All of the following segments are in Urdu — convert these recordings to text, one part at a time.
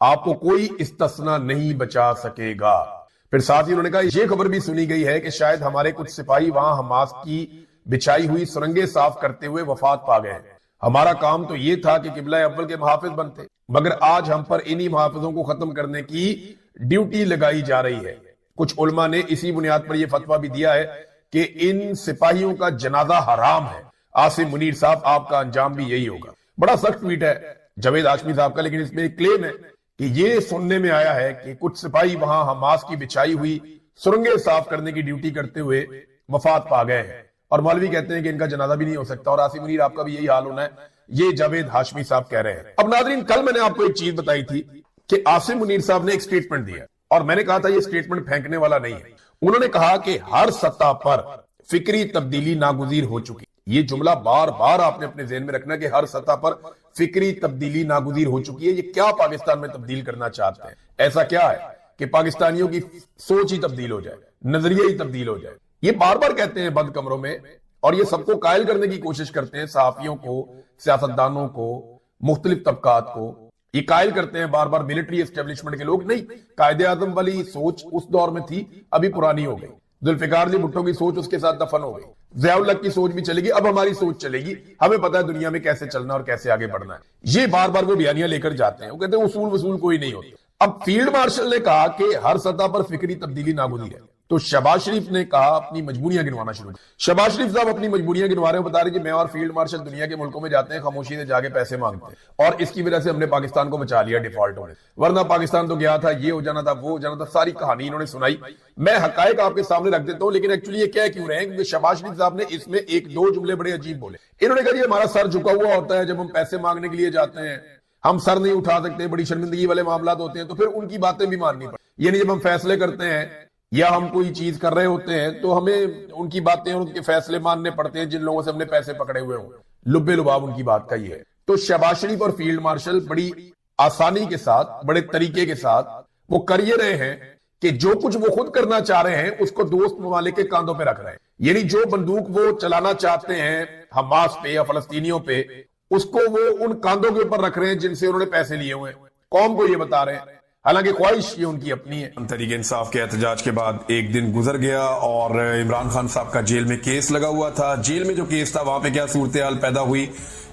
آپ کو کوئی استثنا نہیں بچا سکے گا۔ پھر ساتھ ہی انہوں نے کہا یہ خبر بھی سنی گئی ہے کہ شاید ہمارے کچھ سپاہی وہاں حماس کی بچھائی ہوئی سرنگیں صاف کرتے ہوئے وفات پا گئے ہیں۔ ہمارا کام تو یہ تھا کہ قبلہ اول کے محافظ بنتے، مگر آج ہم پر انہی محافظوں کو ختم کرنے کی ڈیوٹی لگائی جا رہی ہے۔ کچھ علماء نے اسی بنیاد پر یہ فتویٰ بھی دیا ہے کہ ان سپاہیوں کا جنازہ حرام ہے۔ عاصم منیر صاحب آپ کا انجام بھی یہی ہوگا۔ بڑا سخت ٹویٹ ہے جاوید ہاشمی صاحب کا، لیکن اس میں ایک کلیم ہے کہ یہ سننے میں آیا ہے کہ کچھ سپاہی وہاں حماس کی بچھائی ہوئی سرنگیں صاف کرنے کی ڈیوٹی کرتے ہوئے وفات پا گئے ہیں، اور مولوی کہتے ہیں کہ ان کا جنازہ بھی نہیں ہو سکتا، اور عاصم منیر آپ کا بھی یہی حال ہونا ہے، یہ جاوید ہاشمی صاحب کہہ رہے ہیں۔ اب ناظرین، کل میں نے آپ کو ایک چیز بتائی تھی کہ عاصم منیر صاحب نے ایک سٹیٹمنٹ دیا، اور میں نے کہا تھا یہ سٹیٹمنٹ پھینکنے والا نہیں ہے۔ انہوں نے کہا کہ ہر سطح پر فکری تبدیلی ناگزیر ہو چکی۔ یہ جملہ بار بار آپ نے اپنے ذہن میں رکھنا کہ ہر سطح پر فکری تبدیلی ناگزیر ہو چکی ہے۔ یہ کیا پاکستان میں تبدیل کرنا چاہتے ہیں؟ ایسا کیا ہے کہ پاکستانیوں کی سوچ ہی تبدیل ہو جائے، نظریہ ہی تبدیل ہو جائے؟ یہ بار بار کہتے ہیں بند کمروں میں، اور یہ سب کو قائل کرنے کی کوشش کرتے ہیں، صحافیوں کو، سیاستدانوں کو، مختلف طبقات کو یہ قائل کرتے ہیں بار بار ملٹری اسٹیبلشمنٹ کے لوگ۔ نہیں، قائد اعظم والی سوچ اس دور میں تھی، ابھی پرانی ہو گئی۔ ذوالفقار علی بھٹو کی سوچ اس کے ساتھ دفن ہو گئی۔ ضیاء الحق کی سوچ بھی چلے گی، اب ہماری سوچ چلے گی، ہمیں پتہ ہے دنیا میں کیسے چلنا اور کیسے آگے بڑھنا ہے۔ یہ بار بار وہ بیانیاں لے کر جاتے ہیں، وہ کہتے ہیں اصول کوئی نہیں ہوتا۔ اب فیلڈ مارشل نے کہا کہ ہر سطح پر فکری تبدیلی ناگزیر ہے، تو شہباز شریف نے کہا اپنی مجبوریاں گنوانا شروع کیا۔ شہباز شریف صاحب اپنی مجبوریاں گنوا رہے ہیں، بتا رہے کہ میں اور فیلڈ مارشل دنیا کے ملکوں میں جاتے ہیں، خاموشی سے جا کے پیسے مانگتے ہیں، اور اس کی وجہ سے ہم نے پاکستان کو بچا لیا ڈیفالٹ ہونے، ورنہ پاکستان تو گیا تھا، یہ ہو جانا تھا، وہ ہو جانا تھا۔ ساری کہانی انہوں نے سنائی۔ میں حقائق آپ کے سامنے رکھ دیتا ہوں، لیکن ایکچولی یہ کہہ کیوں رہے ہیں؟ کیونکہ شہباز شریف صاحب نے اس میں ایک دو جملے بڑے عجیب بولے۔ انہوں نے کہا یہ ہمارا سر جھکا ہوا ہوتا ہے جب ہم پیسے مانگنے کے لیے جاتے ہیں، ہم سر نہیں اٹھا سکتے، بڑی شرمندگی والے معاملات ہوتے ہیں، تو پھر ان کی باتیں بھی ماننی پڑتی، یعنی جب ہم فیصلے کرتے ہیں یا ہم کوئی چیز کر رہے ہوتے ہیں تو ہمیں ان کی باتیں اور ان کے فیصلے ماننے پڑتے ہیں جن لوگوں سے ہم نے پیسے پکڑے ہوئے ہوں۔ لبے لباب ان کی بات کا یہ ہے۔ تو شہباز شریف اور فیلڈ مارشل بڑی آسانی کے ساتھ، بڑے طریقے کے ساتھ وہ کر یہ رہے ہیں کہ جو کچھ وہ خود کرنا چاہ رہے ہیں اس کو دوست ممالک کے کاندھوں پہ رکھ رہے ہیں، یعنی جو بندوق وہ چلانا چاہتے ہیں حماس پہ یا فلسطینیوں پہ، اس کو وہ ان کاندھوں کے اوپر رکھ رہے ہیں جن سے انہوں نے پیسے لیے ہوئے ہیں، قوم کو یہ بتا رہے ہیں، حالانکہ خواہش یہ ان کی اپنی ہے۔ تحریک انصاف کے احتجاج کے بعد ایک دن گزر گیا اور عمران خان صاحب کا جیل میں کیس لگا ہوا تھا۔ جیل میں جو کیس تھا وہاں پہ کیا صورتحال پیدا ہوئی،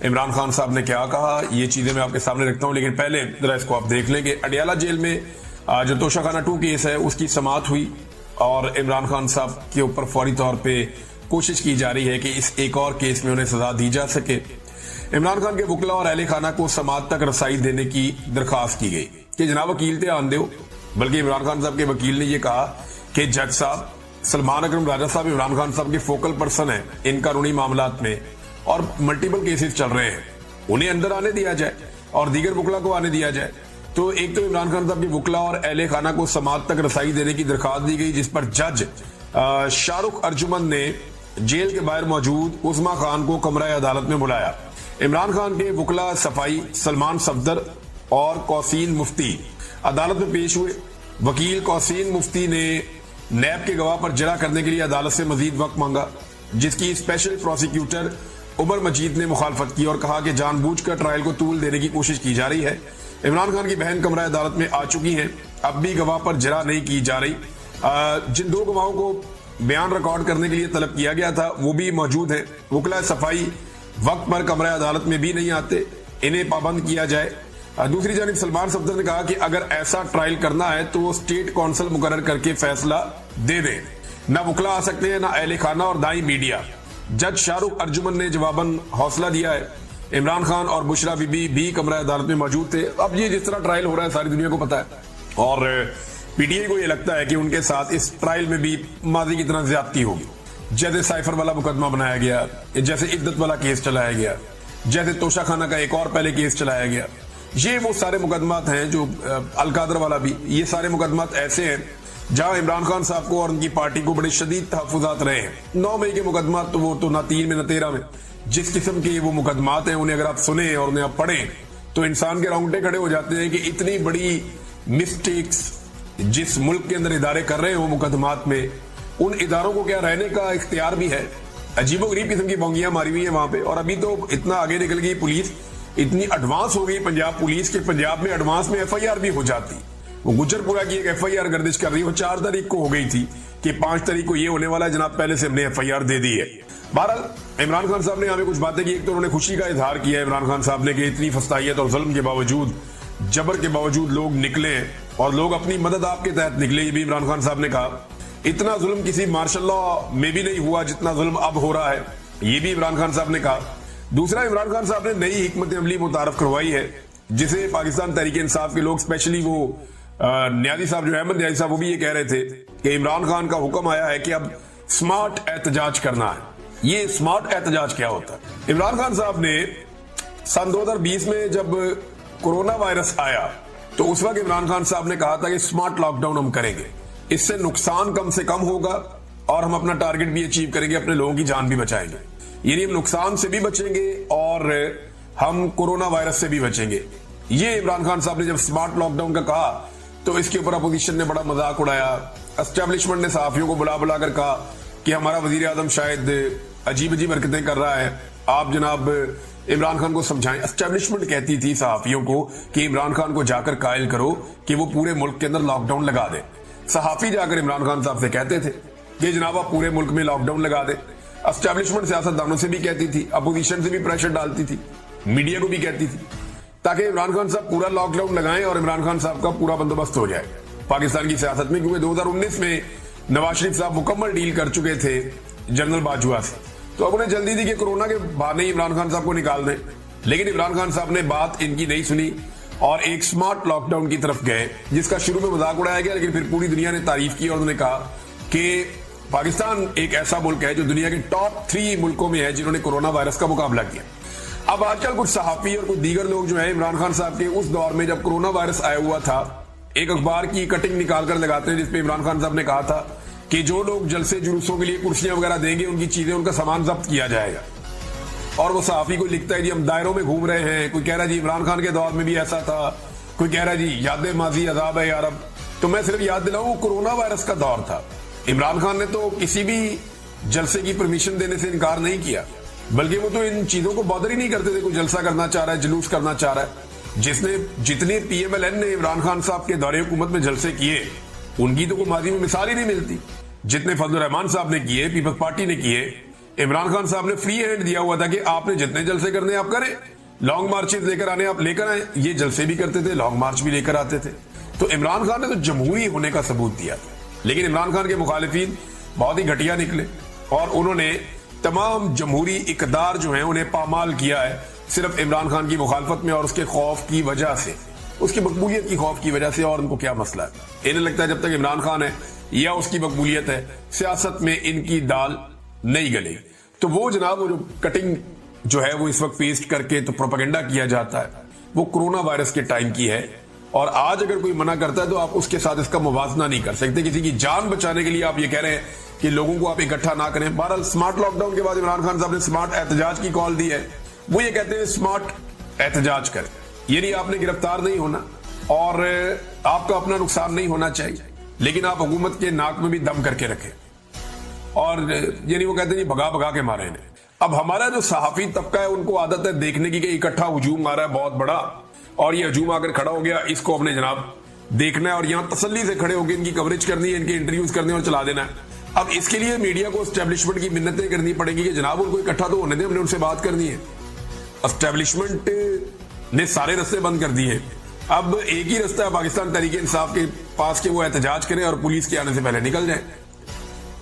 عمران خان صاحب نے کیا کہا، یہ چیزیں میں آپ کے سامنے رکھتا ہوں، لیکن پہلے ذرا اس کو آپ دیکھ لیں کہ اڈیالہ جیل میں جو توشہ خانہ 2 کیس ہے اس کی سماعت ہوئی، اور عمران خان صاحب کے اوپر فوری طور پہ کوشش کی جا رہی ہے کہ اس ایک اور کیس میں انہیں سزا دی جا سکے۔ عمران خان کے وکلا اور اہل خانہ کو سماعت تک رسائی دینے کی درخواست کی گئی کہ جناب وکیل تھے آن دیو، بلکہ عمران خان صاحب کے وکیل نے یہ کہا کہ جج صاحب سلمان اکرم راجہ صاحب عمران خان صاحب کے فوکل پرسن ہیں ان قانونی معاملات میں، اور ملٹیپل کیسز چل رہے ہیں، انہیں اندر آنے دیا جائے اور دیگر وکلا کو آنے دیا جائے۔ تو ایک تو عمران خان صاحب کے وکلا اور اہل خانہ کو سماعت تک رسائی دینے کی درخواست دی گئی، جس پر جج شاہ رخ ارجمن نے جیل کے باہر موجود عظما خان کو کمرہ عدالت میں بلایا۔ عمران خان کے وکلا صفائی سلمان صفدر اور کوسین مفتی عدالت میں پیش ہوئے۔ وکیل کوسین مفتی نے نیب کے گواہ پر جرح کرنے کے لیے عدالت سے مزید وقت مانگا، جس کی اسپیشل پروسیکیوٹر عمر مجید نے مخالفت کی اور کہا کہ جان بوجھ کر ٹرائل کو طول دینے کی کوشش کی جا رہی ہے۔ عمران خان کی بہن کمرہ عدالت میں آ چکی ہیں، اب بھی گواہ پر جرح نہیں کی جا رہی۔ جن 2 گواہوں کو بیان ریکارڈ کرنے کے لیے طلب کیا گیا تھا وہ بھی موجود ہیں۔ وکلا صفائی وقت پر کمرہ عدالت میں بھی نہیں آتے، انہیں پابند کیا جائے۔ دوسری جانب سلمان صفدر نے کہا کہ اگر ایسا ٹرائل کرنا ہے تو وہ اسٹیٹ کونسل مقرر کر کے فیصلہ دے دیں، نہ وکلا آ سکتے ہیں، نہ اہل خانہ اور نہ ہی میڈیا۔ جج شاہ رخ ارجمن نے جواباً حوصلہ دیا ہے۔ عمران خان اور بشرا بی بی بھی کمرہ عدالت میں موجود تھے۔ اب یہ جس طرح ٹرائل ہو رہا ہے ساری دنیا کو پتا ہے، اور پی ٹی آئی کو یہ لگتا ہے کہ ان کے ساتھ اس ٹرائل میں بھی ماضی کی طرح زیادتی ہوگی، جیسے سائفر والا مقدمہ بنایا گیا، جیسے عدت والا کیس چلایا گیا، جیسے توشہ خانہ کا ایک اور پہلے کیس چلایا گیا۔ یہ وہ سارے مقدمات ہیں جو القادر والا بھی، یہ سارے مقدمات ایسے ہیں جہاں عمران خان صاحب کو اور ان کی پارٹی کو بڑے شدید تحفظات رہے ہیں۔ 9 مئی کے مقدمات تو وہ تو نہ 3 میں نہ 13 میں، جس قسم کے وہ مقدمات ہیں انہیں اگر آپ سنیں اور انہیں آپ پڑھیں تو انسان کے رونگٹے کھڑے ہو جاتے ہیں کہ اتنی بڑی مسٹیکس جس ملک کے اندر ادارے کر رہے ہیں وہ مقدمات میں، ان اداروں کو کیا رہنے کا اختیار بھی ہے؟ عجیب و غریب قسم کی بونگیاں ماری ہوئی ہیں وہاں پہ، اور ابھی تو اتنا آگے نکل گئی پولیس اتنی ایڈوانس ہو گئی پنجاب پولیس کے پنجاب میں ایڈوانس میں ایف آئی آر بھی ہو جاتی. وہ گجرپورہ کی ایک ایف آئی آر گردش کر رہی ہے, وہ 4 تاریخ کو ہو گئی تھی کہ 5 تاریخ کو یہ ہونے والا ہے جناب, پہلے سے ہم نے ایف آئی آر دے دی ہے. بہرحال عمران خان صاحب نے یہاں پہ کچھ باتیں کی. ایک تو انہوں نے خوشی کا اظہار کیا ہے عمران خان صاحب نے کہ اتنی فستائیت اور ظلم کے باوجود, جبر کے باوجود لوگ نکلے اور لوگ اپنی مدد آپ کے تحت نکلے. یہ بھی عمران خان صاحب نے کہا. اتنا ظلم کسی مارشل لاء میں بھی نہیں ہوا جتنا ظلم اب ہو رہا ہے, یہ بھی عمران خان صاحب نے کہا. دوسرا, عمران خان صاحب نے نئی حکمت عملی متعارف کروائی ہے جسے پاکستان تحریک انصاف کے لوگ اسپیشلی وہ نیازی صاحب جو احمد نیازی صاحب وہ بھی یہ کہہ رہے تھے کہ عمران خان کا حکم آیا ہے کہ اب سمارٹ احتجاج کرنا ہے. یہ سمارٹ احتجاج کیا ہوتا ہے؟ عمران خان صاحب نے سن 2020 میں جب کورونا وائرس آیا تو اس وقت عمران خان صاحب نے کہا تھا کہ سمارٹ لاک ڈاؤن ہم کریں گے, اس سے نقصان کم سے کم ہوگا اور ہم اپنا ٹارگٹ بھی اچیو کریں گے, اپنے لوگوں کی جان بھی بچائیں گے. یعنی ہم نقصان سے بھی بچیں گے اور ہم کورونا وائرس سے بھی بچیں گے. یہ عمران خان صاحب نے جب سمارٹ لاک ڈاؤن کا کہا تو اس کے اوپر اپوزیشن نے بڑا مذاق اڑایا. اسٹیبلشمنٹ نے صحافیوں کو بلا کر کہا کہ ہمارا وزیر اعظم شاید عجیب حرکتیں کر رہا ہے, آپ جناب عمران خان کو سمجھائیں. اسٹیبلشمنٹ کہتی تھی صحافیوں کو کہ عمران خان کو جا کر قائل کرو کہ وہ پورے ملک کے اندر لاک ڈاؤن لگا دے. صحافی جا کر عمران خان صاحب سے کہتے تھے کہ جناب آپ پورے ملک میں لاک ڈاؤن لگا دیں. اسٹیبلشمنٹ سیاستدانوں سے بھی کہتی تھی, اپوزیشن سے بھی پریشر ڈالتی تھی, میڈیا کو بھی کہتی تھی تاکہ عمران خان صاحب پورا لاک ڈاؤن لگائیں اور عمران خان صاحب کا پورا بندوبست ہو جائے پاکستان کی سیاست میں. کیونکہ 2019 میں نواز شریف صاحب مکمل ڈیل کر چکے تھے جنرل باجوہ سے, تو اب انہیں جلدی تھی کہ کورونا کے بہانے عمران خان صاحب کو نکال دیں. لیکن عمران خان صاحب نے بات ان کی نہیں سنی اور ایک سمارٹ لاک ڈاؤن کی طرف گئے جس کا شروع میں مذاق اڑایا گیا, لیکن پھر پوری دنیا نے تعریف کی اور انہوں نے کہا کہ پاکستان ایک ایسا ملک ہے جو دنیا کے ٹاپ 3 ملکوں میں ہے جنہوں نے کورونا وائرس کا مقابلہ کیا. اب آج کل کچھ صحافی اور کچھ دیگر لوگ جو ہیں عمران خان صاحب کے اس دور میں جب کورونا وائرس آیا ہوا تھا ایک اخبار کی کٹنگ نکال کر لگاتے ہیں جس پہ عمران خان صاحب نے کہا تھا کہ جو لوگ جلسے جلوسوں کے لیے کرسیاں وغیرہ دیں گے ان کی چیزیں, ان کا سامان ضبط کیا جائے گا. اور وہ صحافی کو لکھتا ہے جی ہم دائروں میں گھوم رہے ہیں, کوئی کہہ رہا ہے جی عمران خان کے دور میں بھی ایسا تھا, کوئی کہہ رہا ہے جی یاد ماضی عذاب ہے یارب. تو میں صرف یاد دلاؤں وہ کورونا وائرس کا دور تھا. عمران خان نے تو کسی بھی جلسے کی پرمیشن دینے سے انکار نہیں کیا, بلکہ وہ تو ان چیزوں کو بادر ہی نہیں کرتے تھے. کوئی جلسہ کرنا چاہ رہا ہے, جلوس کرنا چاہ رہا ہے, جتنے پی ایم ایل این نے عمران خان صاحب کے دور حکومت میں جلسے کیے ان کی تو کوئی ماضی میں مثال ہی نہیں ملتی. جتنے فضل الرحمان صاحب نے کیے, پیپلز پارٹی نے کیے, عمران خان صاحب نے فری ہینڈ دیا ہوا تھا کہ آپ نے جتنے جلسے کرنے آپ کریں, لانگ مارچز لے کر آنے آپ لے کر آئیں. یہ جلسے بھی کرتے تھے, لانگ مارچ بھی لے کر آتے تھے. تو عمران خان نے تو جمہوری ہونے کا ثبوت دیا تھا. لیکن عمران خان کے مخالفین بہت ہی گھٹیا نکلے اور انہوں نے تمام جمہوری اقدار جو ہیں انہیں پامال کیا ہے صرف عمران خان کی مخالفت میں اور اس کے خوف کی وجہ سے, اس کی مقبولیت کی خوف کی وجہ سے. اور ان کو کیا مسئلہ ہے, انہیں لگتا ہے جب تک عمران خان ہے یا اس کی مقبولیت ہے سیاست میں ان کی دال نہیں گلے. تو وہ جناب وہ جو کٹنگ جو ہے وہ اس وقت پیسٹ کر کے تو پروپیگنڈا کیا جاتا ہے وہ کورونا وائرس کے ٹائم کی ہے. اور آج اگر کوئی منع کرتا ہے تو آپ اس کے ساتھ اس کا موازنہ نہیں کر سکتے. کسی کی جان بچانے کے لیے آپ یہ کہہ رہے ہیں کہ لوگوں کو آپ اکٹھا نہ کریں. بہرحال سمارٹ لاک ڈاؤن کے بعد عمران خان صاحب نے سمارٹ احتجاج کی کال دی ہے. وہ یہ کہتے ہیں سمارٹ احتجاج کریں, یعنی آپ نے گرفتار نہیں ہونا اور آپ کا اپنا نقصان نہیں ہونا چاہیے, لیکن آپ حکومت کے ناک میں بھی دم کر کے رکھیں. اور یعنی وہ کہتے ہیں بھگا بھگا کے مارے انہیں. اب ہمارا جو صحافی طبقہ ہے ان کو عادت ہے دیکھنے کی کہ اکٹھا ہجوم آ رہا ہے بہت بڑا اور یہ ہجوم آ کر کھڑا ہو گیا, اس کو اپنے جناب دیکھنا ہے اور یہاں تسلی سے کھڑے ہو کے ان کی کوریج کرنی ہے, ان کے انٹرویوز کرنے اور چلا دینا ہے. اب اس کے لیے میڈیا کو اسٹیبلشمنٹ کی منتیں کرنی پڑیں گی کہ جناب ان کو اکٹھا تو ہونے دیں, ہم نے ان سے بات کرنی ہے. اسٹیبلشمنٹ نے سارے رستے بند کر دیے. اب ایک ہی رستہ ہے پاکستان تحریک انصاف کے پاس کہ وہ احتجاج کریں اور پولیس کے آنے سے پہلے نکل جائیں,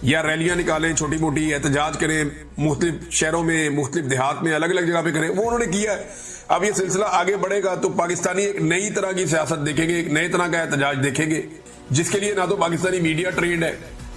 یا ریلیاں نکالیں, چھوٹی موٹی احتجاج کریں, مختلف شہروں میں, مختلف دیہات میں, الگ الگ جگہ پہ کریں. وہ انہوں نے کیا ہے. اب یہ سلسلہ آگے بڑھے گا تو پاکستانی ایک نئی طرح کی سیاست دیکھیں گے, ایک نئے طرح کا احتجاج دیکھیں گے جس کے لیے نہ تو پاکستانی میڈیا ٹرینڈ ہے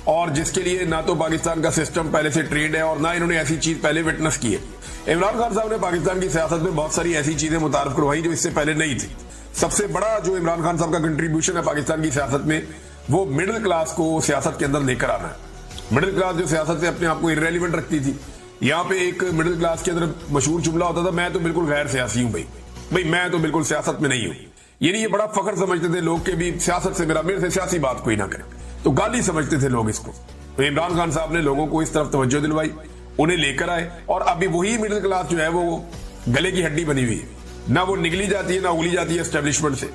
اور جس کے لیے نہ تو پاکستان کا سسٹم پہلے سے ٹرینڈ ہے اور نہ انہوں نے ایسی چیز پہلے وٹنس کی ہے. عمران خان صاحب نے پاکستان کی سیاست میں بہت ساری ایسی چیزیں متعارف کروائی جو اس سے پہلے نہیں تھی. سب سے بڑا جو عمران خان صاحب کا کنٹریبیوشن ہے پاکستان کی سیاست میں وہ مڈل کلاس کو سیاست کے اندر لے کر آنا ہے. مڈل کلاس جو سیاست سے اپنے آپ کو irrelevant رکھتی تھی, یہاں پہ ایک مڈل کلاس کے اندر مشہور جملہ ہوتا تھا میں تو بالکل غیر سیاسی ہوں بھائی میں تو بالکل سیاست میں نہیں ہوں. یعنی یہ بڑا فخر سمجھتے تھے لوگ کہ بھی سیاست سے میرے سے سیاسی بات کوئی نہ کرے, تو گالی سمجھتے تھے لوگ اس کو. تو عمران خان صاحب نے لوگوں کو اس طرف توجہ دلوائی, انہیں لے کر آئے اور ابھی وہی مڈل کلاس جو ہے وہ گلے کی ہڈی بنی ہوئی ہے. نہ وہ نگلی جاتی ہے نہ اگلی جاتی ہے اسٹیبلشمنٹ سے.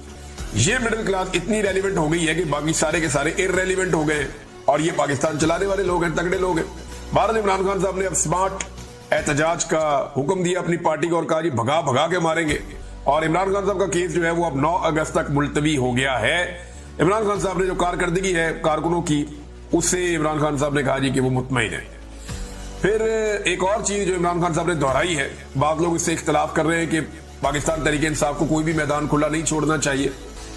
یہ مڈل کلاس اتنی ریلیونٹ ہو گئی ہے کہ باقی سارے کے سارے ارریلیونٹ ہو گئے ہیں, اور یہ پاکستان چلانے والے لوگ ہیں, تگڑے لوگ ہیں. بہرحال عمران خان صاحب نے اب سمارٹ احتجاج کا حکم دیا اپنی پارٹی کو اور کہا جی بھگا بھگا کے ماریں گے, اور عمران خان صاحب کا کیس جو ہے وہ اب 9 اگست تک ملتوی ہو گیا ہے. عمران خان صاحب نے جو کارکردگی ہے کارکنوں کی, اس سے عمران خان صاحب نے کہا جی کہ وہ مطمئن ہے. پھر ایک اور چیز جو عمران خان صاحب نے دہرائی ہے, بعض لوگ اس سے اختلاف کر رہے ہیں کہ پاکستان تحریک انصاف کو کوئی بھی میدان کھلا نہیں چھوڑنا چاہیے,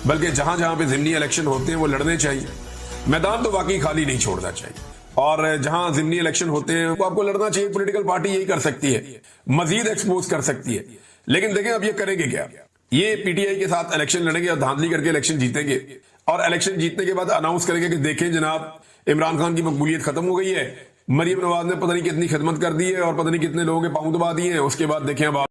بلکہ جہاں جہاں پہ ضمنی الیکشن ہوتے ہیں وہ لڑنے چاہیے. میدان تو واقعی خالی نہیں چھوڑنا چاہیے, اور جہاں ضمنی الیکشن ہوتے ہیں وہ آپ کو لڑنا چاہیے. پولیٹیکل پارٹی یہی کر سکتی ہے, مزید ایکسپوز کر سکتی ہے. لیکن دیکھیں اب یہ کریں گے کیا؟ یہ پی ٹی آئی کے ساتھ الیکشن لڑیں گے اور دھاندلی کر کے الیکشن جیتیں گے, اور الیکشن جیتنے کے بعد اناؤنس کریں گے کہ دیکھیں جناب عمران خان کی مقبولیت ختم ہو گئی ہے, مریم نواز نے پتہ نہیں کتنی خدمت کر دی ہے اور پتہ نہیں کتنے لوگوں کے پاؤں دبا دیے ہیں, اس کے بعد دیکھیں اب